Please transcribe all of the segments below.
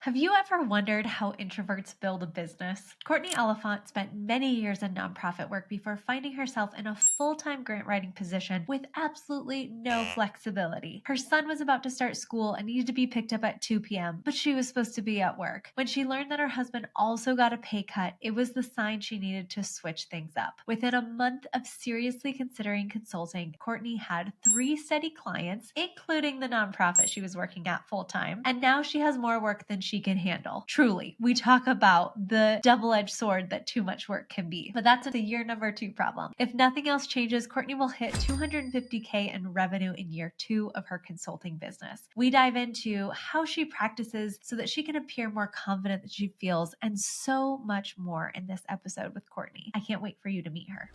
Have you ever wondered how introverts build a business? Courtney Oliphant spent many years in nonprofit work before finding herself in a full-time grant writing position with absolutely no flexibility. Her son was about to start school and needed to be picked up at 2 p.m., but she was supposed to be at work. When she learned that her husband also got a pay cut, it was the sign she needed to switch things up. Within a month of seriously considering consulting, Courtney had 3 steady clients, including the nonprofit she was working at full-time, and now she has more work than she can handle. Truly, we talk about the double-edged sword that too much work can be. But that's the year number 2 problem. If nothing else changes, Courtney will hit $250K in revenue in year 2 of her consulting business. We dive into how she practices so that she can appear more confident than she feels, and so much more in this episode with Courtney. I can't wait for you to meet her.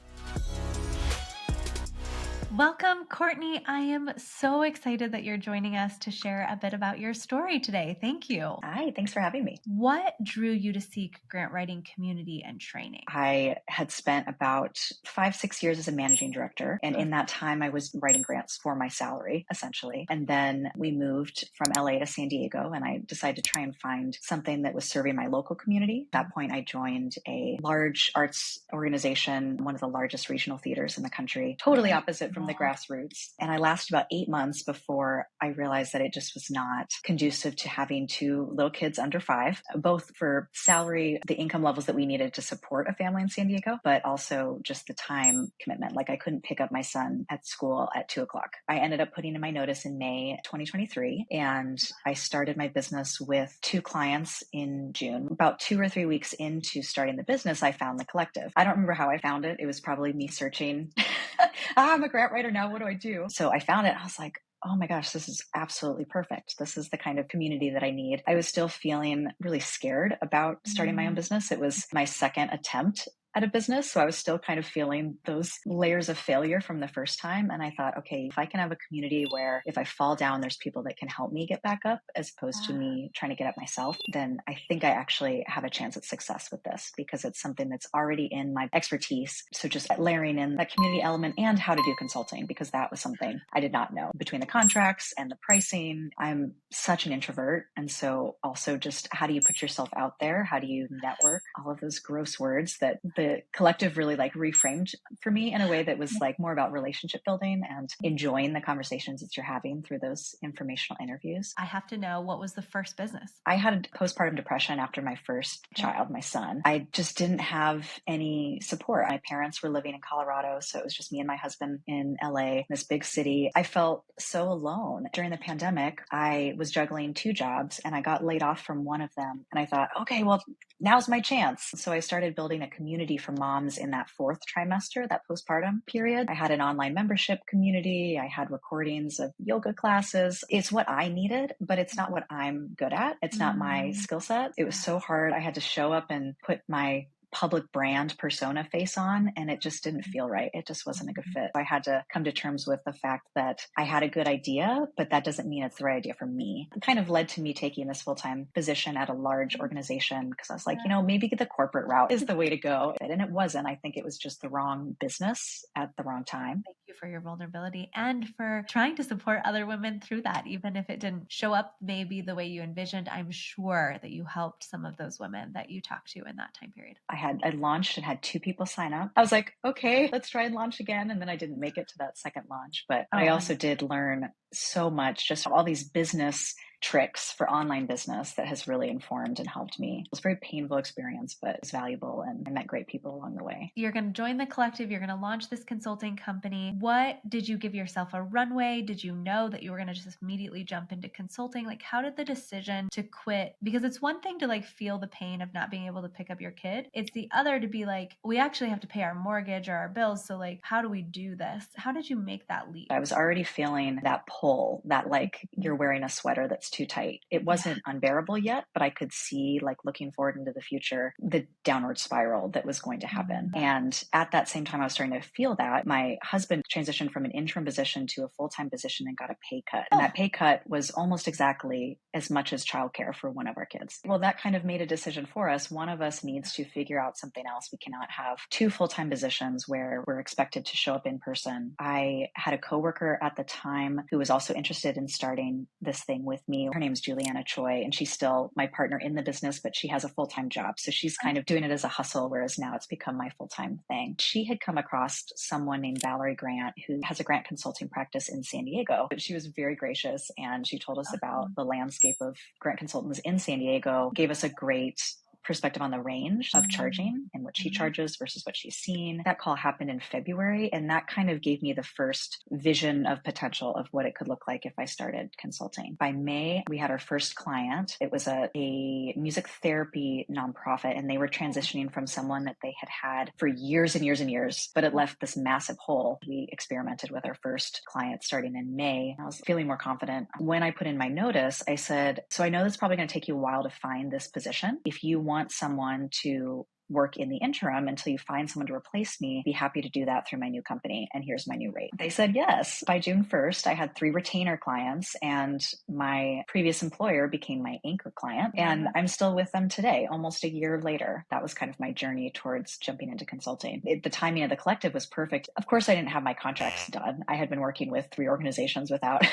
Welcome, Courtney. I am so excited that you're joining us to share a bit about your story today. Thank you. Hi, thanks for having me. What drew you to seek grant writing community and training? I had spent about 5-6 years as a managing director. And in that time, I was writing grants for my salary, essentially. And then we moved from LA to San Diego, and I decided to try and find something that was serving my local community. At that point, I joined a large arts organization, one of the largest regional theaters in the country, totally opposite from the grassroots. And I lasted about 8 months before I realized that it just was not conducive to having 2 little kids under 5, both for salary, the income levels that we needed to support a family in San Diego, but also just the time commitment. Like I couldn't pick up my son at school at 2 o'clock. I ended up putting in my notice in May 2023, and I started my business with 2 clients in June. About 2 or 3 weeks into starting the business, I found the collective. I don't remember how I found it. It was probably me searching. I'm a grant writer now. What do I do? So I found it. I was like, oh my gosh, this is absolutely perfect. This is the kind of community that I need. I was still feeling really scared about starting my own business. It was my second attempt at a business. So I was still kind of feeling those layers of failure from the first time. And I thought, okay, if I can have a community where if I fall down, there's people that can help me get back up as opposed to me trying to get up myself, then I think I actually have a chance at success with this because it's something that's already in my expertise. So just layering in that community element and how to do consulting, because that was something I did not know. Between the contracts and the pricing, I'm such an introvert. And so also just how do you put yourself out there? How do you network? All of those gross words that the collective really like reframed for me in a way that was like more about relationship building and enjoying the conversations that you're having through those informational interviews. I have to know, what was the first business? I had postpartum depression after my first child, my son. I just didn't have any support. My parents were living in Colorado, so it was just me and my husband in LA, this big city. I felt so alone. During the pandemic, I was juggling 2 jobs and I got laid off from one of them. And I thought, okay, well, now's my chance. So I started building a community for moms in that 4th trimester, that postpartum period. I had an online membership community. I had recordings of yoga classes. It's what I needed, but it's not what I'm good at. It's not my skill set. It was so hard. I had to show up and put my public brand persona face on, and it just didn't feel right. It just wasn't a good fit. I had to come to terms with the fact that I had a good idea, but that doesn't mean it's the right idea for me. It kind of led to me taking this full-time position at a large organization because I was like, maybe the corporate route is the way to go. And it wasn't. I think it was just the wrong business at the wrong time. Thank you for your vulnerability and for trying to support other women through that, even if it didn't show up maybe the way you envisioned. I'm sure that you helped some of those women that you talked to in that time period. I launched and had 2 people sign up. I was like, okay, let's try and launch again. And then I didn't make it to that second launch, but I also did learn so much, just all these business tricks for online business that has really informed and helped me. It was a very painful experience, but it's valuable and I met great people along the way. You're going to join the collective. You're going to launch this consulting company. What did you give yourself a runway? Did you know that you were going to just immediately jump into consulting? Like, how did the decision to quit? Because it's one thing to like feel the pain of not being able to pick up your kid. It's the other to be like, we actually have to pay our mortgage or our bills. So like, how do we do this? How did you make that leap? I was already feeling that pull, that like you're wearing a sweater that's too tight. It wasn't unbearable yet, but I could see, like looking forward into the future, the downward spiral that was going to happen. And at that same time, I was starting to feel that. My husband transitioned from an interim position to a full-time position and got a pay cut. And that pay cut was almost exactly as much as childcare for one of our kids. Well, that kind of made a decision for us. One of us needs to figure out something else. We cannot have 2 full-time positions where we're expected to show up in person. I had a coworker at the time who was was also interested in starting this thing with me. Her name's Juliana Choi, and she's still my partner in the business, but she has a full-time job. So she's kind of doing it as a hustle, whereas now it's become my full-time thing. She had come across someone named Valerie Grant, who has a grant consulting practice in San Diego. But she was very gracious, and she told us about the landscape of grant consultants in San Diego, gave us a great perspective on the range of charging and what she charges versus what she's seen. That call happened in February, and that kind of gave me the first vision of potential of what it could look like if I started consulting. By May, we had our first client. It was a music therapy nonprofit, and they were transitioning from someone that they had for years and years and years, but it left this massive hole. We experimented with our first client starting in May. I was feeling more confident. When I put in my notice, I said, so I know it's probably going to take you a while to find this position. If you want someone to work in the interim until you find someone to replace me, be happy to do that through my new company. And here's my new rate. They said yes. By June 1st, I had 3 retainer clients, and my previous employer became my anchor client. And I'm still with them today, almost a year later. That was kind of my journey towards jumping into consulting. The timing of the collective was perfect. Of course, I didn't have my contracts done. I had been working with 3 organizations without,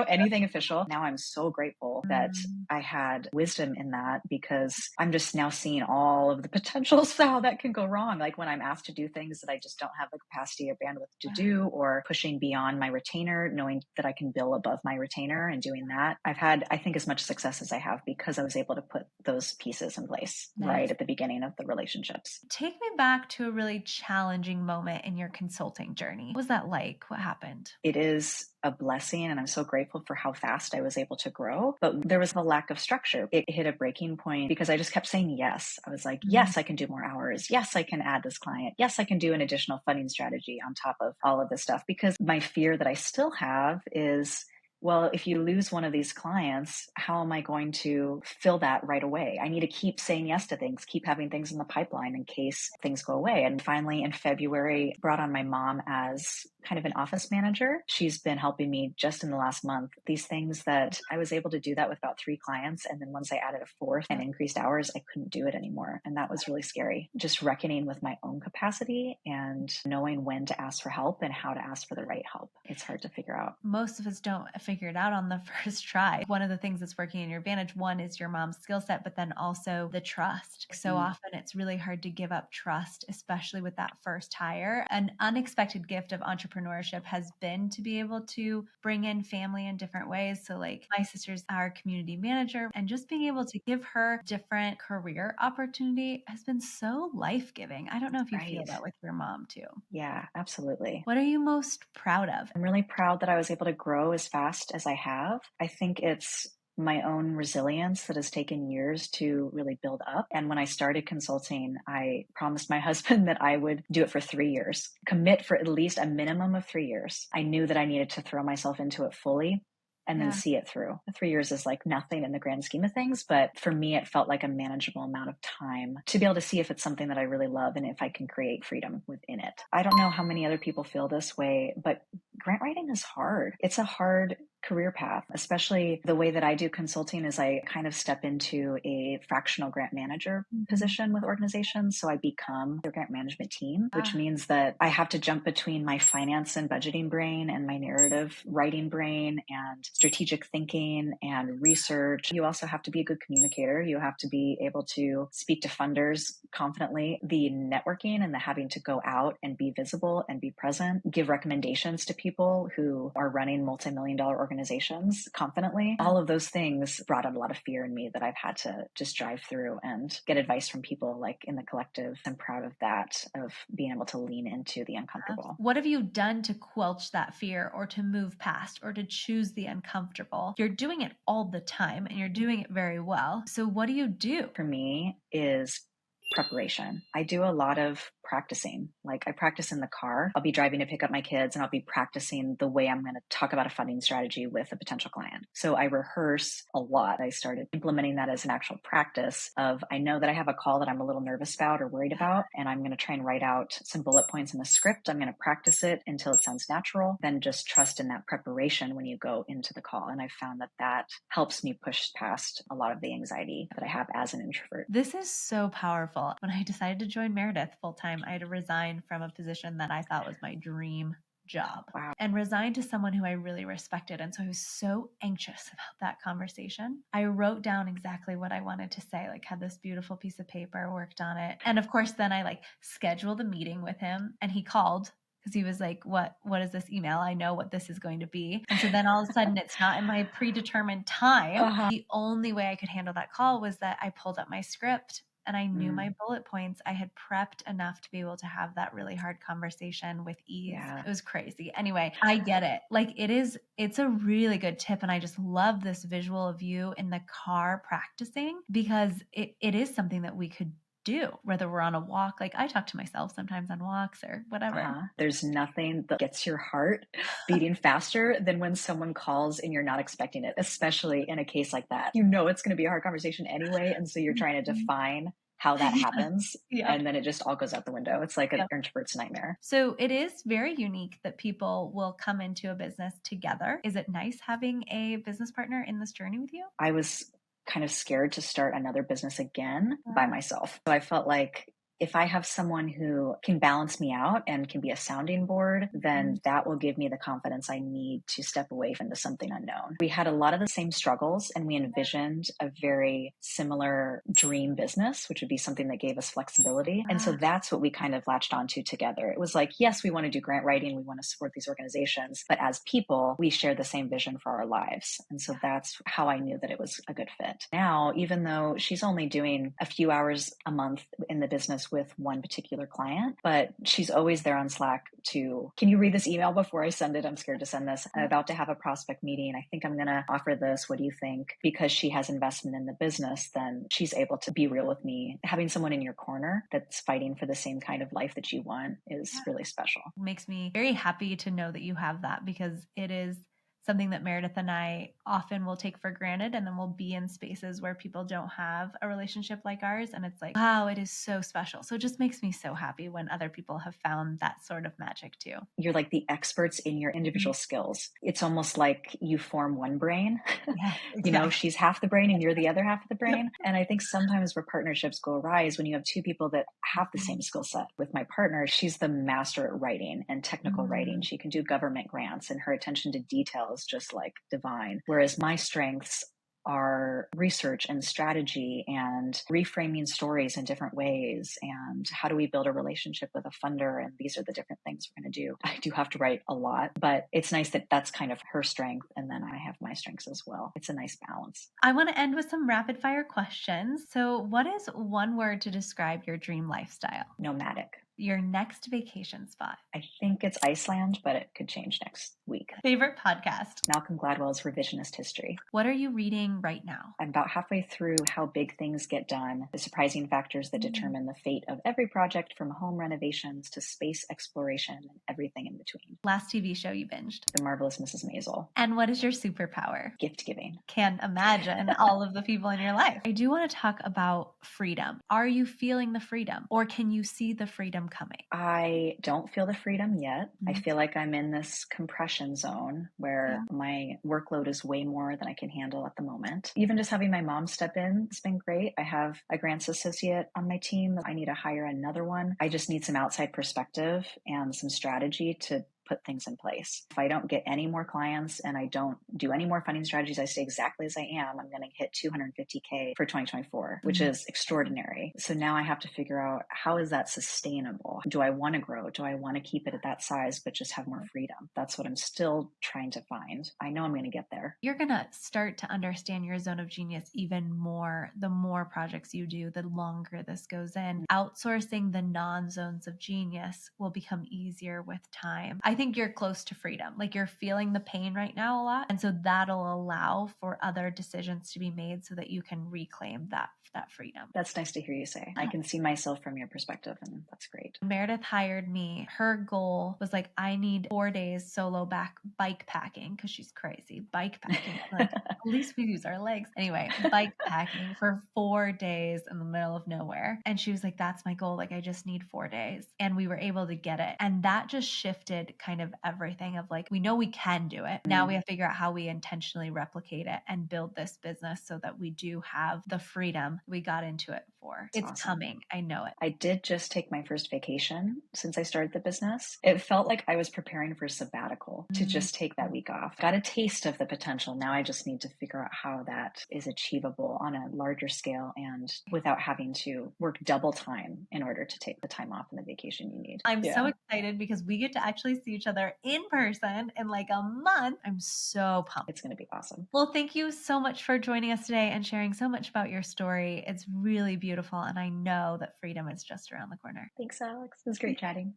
anything official. Now I'm so grateful that I had wisdom in that, because I'm just now seeing all of the potentials for how that can go wrong. Like when I'm asked to do things that I just don't have the capacity or bandwidth to do, or pushing beyond my retainer, knowing that I can bill above my retainer and doing that. I've had, I think, as much success as I have because I was able to put those pieces in place right at the beginning of the relationships. Take me back to a really challenging moment in your consulting journey. What was that like? What happened? It is a blessing, and I'm so grateful for how fast I was able to grow. But there was a lack of structure. It hit a breaking point because I just kept saying yes. I was like, yes, I can do more hours. Yes, I can add this client. Yes, I can do an additional funding strategy on top of all of this stuff. Because my fear that I still have is, well, if you lose one of these clients, how am I going to fill that right away? I need to keep saying yes to things, keep having things in the pipeline in case things go away. And finally, in February, brought on my mom as kind of an office manager. She's been helping me just in the last month. These things that I was able to do that with about 3 clients. And then once I added a 4th and increased hours, I couldn't do it anymore. And that was really scary. Just reckoning with my own capacity and knowing when to ask for help and how to ask for the right help. It's hard to figure out. Most of us don't figure it out on the first try. One of the things that's working in your advantage, one is your mom's skill set, but then also the trust. So often it's really hard to give up trust, especially with that first hire. An unexpected gift of entrepreneurship has been to be able to bring in family in different ways. So like my sister's our community manager, and just being able to give her different career opportunity has been so life-giving. I don't know if you feel that with your mom too. Yeah, absolutely. What are you most proud of? I'm really proud that I was able to grow as fast as I have. I think it's my own resilience that has taken years to really build up. And when I started consulting, I promised my husband that I would do it for 3 years, commit for at least a minimum of 3 years. I knew that I needed to throw myself into it fully and then see it through. 3 years is like nothing in the grand scheme of things, but for me, it felt like a manageable amount of time to be able to see if it's something that I really love and if I can create freedom within it. I don't know how many other people feel this way, but grant writing is hard. It's a hard career path, especially the way that I do consulting is I kind of step into a fractional grant manager position with organizations. So I become their grant management team, which means that I have to jump between my finance and budgeting brain and my narrative writing brain and strategic thinking and research. You also have to be a good communicator. You have to be able to speak to funders confidently. The networking and the having to go out and be visible and be present, give recommendations to people who are running multi-million-dollar organizations confidently. All of those things brought out a lot of fear in me that I've had to just drive through and get advice from people like in the collective. I'm proud of that, of being able to lean into the uncomfortable. What have you done to quelch that fear or to move past or to choose the uncomfortable? You're doing it all the time and you're doing it very well. So what do you do? For me is preparation. I do a lot of practicing. Like I practice in the car. I'll be driving to pick up my kids and I'll be practicing the way I'm going to talk about a funding strategy with a potential client. So I rehearse a lot. I started implementing that as an actual practice of, I know that I have a call that I'm a little nervous about or worried about, and I'm going to try and write out some bullet points in the script. I'm going to practice it until it sounds natural. Then just trust in that preparation when you go into the call. And I found that that helps me push past a lot of the anxiety that I have as an introvert. This is so powerful. When I decided to join Meredith full-time, I had to resign from a position that I thought was my dream job Wow. and resigned to someone who I really respected. And so I was so anxious about that conversation. I wrote down exactly what I wanted to say, like had this beautiful piece of paper, worked on it. And of course, then I like scheduled a meeting with him and he called because he was like, what is this email? I know what this is going to be. And so then all of a sudden it's not in my predetermined time. The only way I could handle that call was that I pulled up my script and I knew my bullet points. I had prepped enough to be able to have that really hard conversation with ease. Yeah. It was crazy. Anyway, I get it. Like it's a really good tip. And I just love this visual of you in the car practicing because it is something that we could do, whether we're on a walk. Like I talk to myself sometimes on walks or whatever. There's nothing that gets your heart beating faster than when someone calls and you're not expecting it, especially in a case like that. You know it's going to be a hard conversation anyway. And so you're trying to define how that happens. Yeah. And then it just all goes out the window. It's like an introvert's nightmare. So it is very unique that people will come into a business together. Is it nice having a business partner in this journey with you? I was kind of scared to start another business again by myself. So I felt like if I have someone who can balance me out and can be a sounding board, then that will give me the confidence I need to step away into something unknown. We had a lot of the same struggles and we envisioned a very similar dream business, which would be something that gave us flexibility. And so that's what we kind of latched onto together. It was like, yes, we want to do grant writing. We want to support these organizations, but as people, we share the same vision for our lives. And so that's how I knew that it was a good fit. Now, even though she's only doing a few hours a month in the business with one particular client, but she's always there on Slack to, can you read this email before I send it? I'm scared to send this. I'm about to have a prospect meeting. I think I'm going to offer this. What do you think? Because she has investment in the business, then she's able to be real with me. Having someone in your corner that's fighting for the same kind of life that you want is really special. It makes me very happy to know that you have that because it is something that Meredith and I often will take for granted. And then we'll be in spaces where people don't have a relationship like ours. And it's like, wow, it is so special. So it just makes me so happy when other people have found that sort of magic too. You're like the experts in your individual skills. It's almost like you form one brain. Yeah, exactly. You know, she's half the brain and you're the other half of the brain. And I think sometimes where partnerships go awry is when you have two people that have the same skill set. With my partner, she's the master at writing and technical writing. She can do government grants and her attention to detail is just like divine. Whereas my strengths are research and strategy and reframing stories in different ways. And how do we build a relationship with a funder? And these are the different things we're going to do. I do have to write a lot, but it's nice that that's kind of her strength. And then I have my strengths as well. It's a nice balance. I want to end with some rapid fire questions. So what is one word to describe your dream lifestyle? Nomadic. Your next vacation spot? I think it's Iceland, but it could change next week. Favorite podcast? Malcolm Gladwell's Revisionist History. What are you reading right now? I'm about halfway through How Big Things Get Done, the surprising factors that determine the fate of every project from home renovations to space exploration and everything in between. Last TV show you binged? The Marvelous Mrs. Maisel. And what is your superpower? Gift giving. Can't imagine all of the people in your life. I do want to talk about freedom. Are you feeling the freedom or can you see the freedom coming? I don't feel the freedom yet. I feel like I'm in this compression zone where my workload is way more than I can handle at the moment. Even just having my mom step in, it's been great. I have a grants associate on my team. I need to hire another one. I just need some outside perspective and some strategy to put things in place. If I don't get any more clients and I don't do any more funding strategies, I stay exactly as I am, I'm going to hit 250K for 2024, which is extraordinary. So now I have to figure out, how is that sustainable? Do I want to grow? Do I want to keep it at that size, but just have more freedom? That's what I'm still trying to find. I know I'm going to get there. You're going to start to understand your zone of genius even more. The more projects you do, the longer this goes in. Outsourcing the non-zones of genius will become easier with time. I think you're close to freedom. Like you're feeling the pain right now a lot. And so that'll allow for other decisions to be made so that you can reclaim that freedom. That's nice to hear you say. I can see myself from your perspective and that's great. Meredith hired me. Her goal was like, I need 4 days solo bike packing because she's crazy. Bike packing. Like, at least we use our legs. Anyway, bike packing for 4 days in the middle of nowhere. And she was like, that's my goal. Like, I just need 4 days. And we were able to get it. And that just shifted kind of everything of like, we know we can do it. Now we have to figure out how we intentionally replicate it and build this business so that we do have the freedom we got into it for. for. That's It's awesome. coming. I know it. I did just take my first vacation since I started the business. It felt like I was preparing for sabbatical to just take that week off. Got a taste of the potential. Now I just need to figure out how that is achievable on a larger scale and without having to work double time in order to take the time off and the vacation you need. I'm so excited because we get to actually see each other in person in like a month. I'm so pumped. It's going to be awesome. Well, thank you so much for joining us today and sharing so much about your story. It's really beautiful. And I know that freedom is just around the corner. Thanks, Alex. It was great chatting.